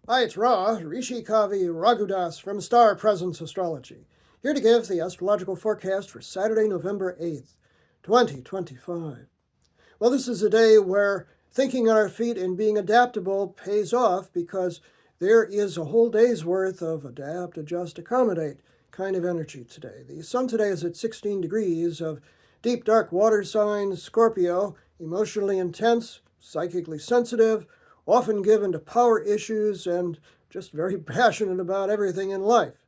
Hi, it's Ra, Rishi Kavi Raghudas from Star Presence Astrology, here to give the astrological forecast for Saturday, November 8th, 2025. Well, this is a day where thinking on our feet and being adaptable pays off because there is a whole day's worth of adapt, adjust, accommodate kind of energy today. The sun today is at 16 degrees of deep dark water sign, Scorpio, emotionally intense, psychically sensitive, often given to power issues, and just very passionate about everything in life.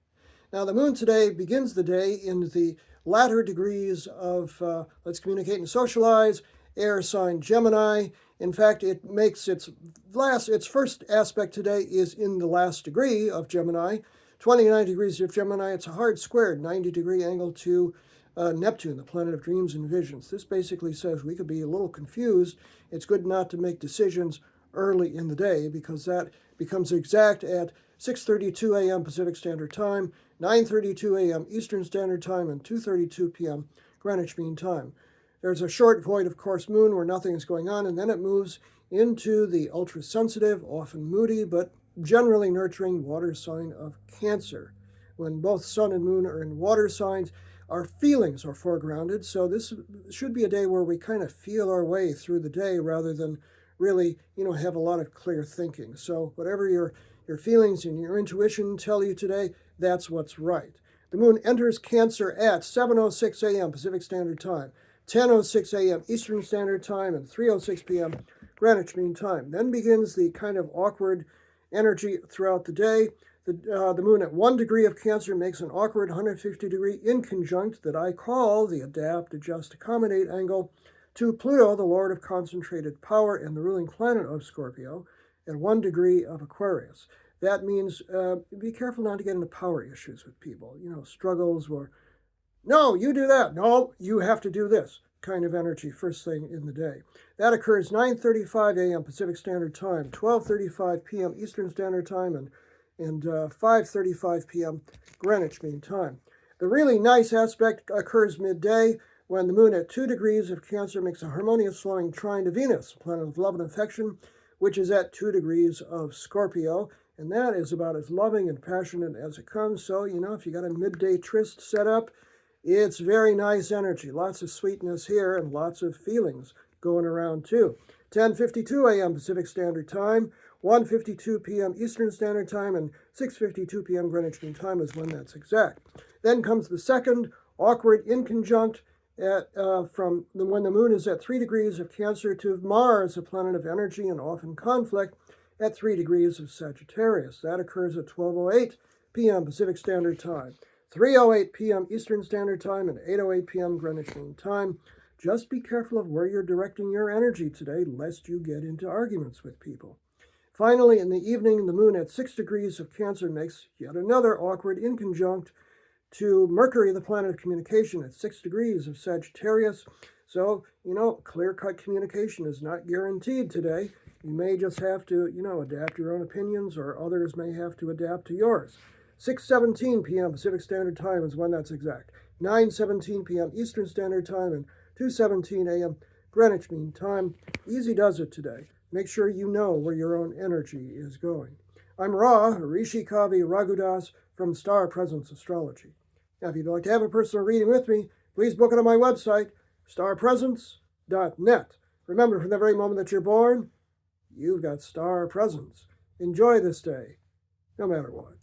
Now, the moon today begins the day in the latter degrees of let's communicate and socialize, air sign Gemini. In fact, it makes its first aspect today is in the last degree of Gemini, 29 degrees of Gemini. It's a hard squared 90-degree angle to Neptune, the planet of dreams and visions. This basically says we could be a little confused. It's good not to make decisions early in the day because that becomes exact at 6:32 a.m. Pacific Standard Time, 9:32 a.m. Eastern Standard Time, and 2:32 p.m. Greenwich Mean Time. There's a short void, of course, moon where nothing is going on, and then it moves into the ultra-sensitive, often moody, but generally nurturing water sign of Cancer. When both sun and moon are in water signs, our feelings are foregrounded, so this should be a day where we kind of feel our way through the day rather than really, have a lot of clear thinking. So whatever your feelings and your intuition tell you today, that's what's right. The moon enters Cancer at 7:06 a.m. Pacific Standard Time, 10:06 a.m. Eastern Standard Time, and 3:06 p.m. Greenwich Mean Time. Then begins the kind of awkward energy throughout the day. The moon at 1 degree of Cancer makes an awkward 150-degree inconjunct that I call the adapt, adjust, accommodate angle to Pluto, the lord of concentrated power and the ruling planet of Scorpio, at 1 degree of Aquarius. That means be careful not to get into power issues with people, struggles or, no, you do that, no, you have to do this kind of energy first thing in the day. That occurs 9:35 a.m. Pacific Standard Time, 12:35 p.m. Eastern Standard Time, and 5:35 p.m. Greenwich Mean Time. The really nice aspect occurs midday, when the moon at 2 degrees of Cancer makes a harmonious flowing trine to Venus, planet of love and affection, which is at 2 degrees of Scorpio, and that is about as loving and passionate as it comes. So, if you got a midday tryst set up, it's very nice energy. Lots of sweetness here and lots of feelings going around too. 10:52 a.m. Pacific Standard Time, 1:52 p.m. Eastern Standard Time, and 6:52 p.m. Greenwich Mean Time is when that's exact. Then comes the second awkward inconjunct from when the moon is at 3 degrees of Cancer to Mars, a planet of energy and often conflict, at 3 degrees of Sagittarius. That occurs at 12:08 p.m. Pacific Standard Time, 3:08 p.m. Eastern Standard Time, and 8:08 p.m. Greenwich Mean Time. Just be careful of where you're directing your energy today, lest you get into arguments with people. Finally, in the evening, the moon at 6 degrees of Cancer makes yet another awkward inconjunct to Mercury, the planet of communication, at 6 degrees of Sagittarius. So, clear-cut communication is not guaranteed today. You may just have to, adapt your own opinions, or others may have to adapt to yours. 6:17 p.m. Pacific Standard Time is when that's exact. 9:17 p.m. Eastern Standard Time, and 2:17 a.m. Greenwich Mean Time. Easy does it today. Make sure you know where your own energy is going. I'm Ra, Rishi Kavi Raghudas from Star Presence Astrology. Now, if you'd like to have a personal reading with me, please book it on my website, starpresence.net. Remember, from the very moment that you're born, you've got star presence. Enjoy this day, no matter what.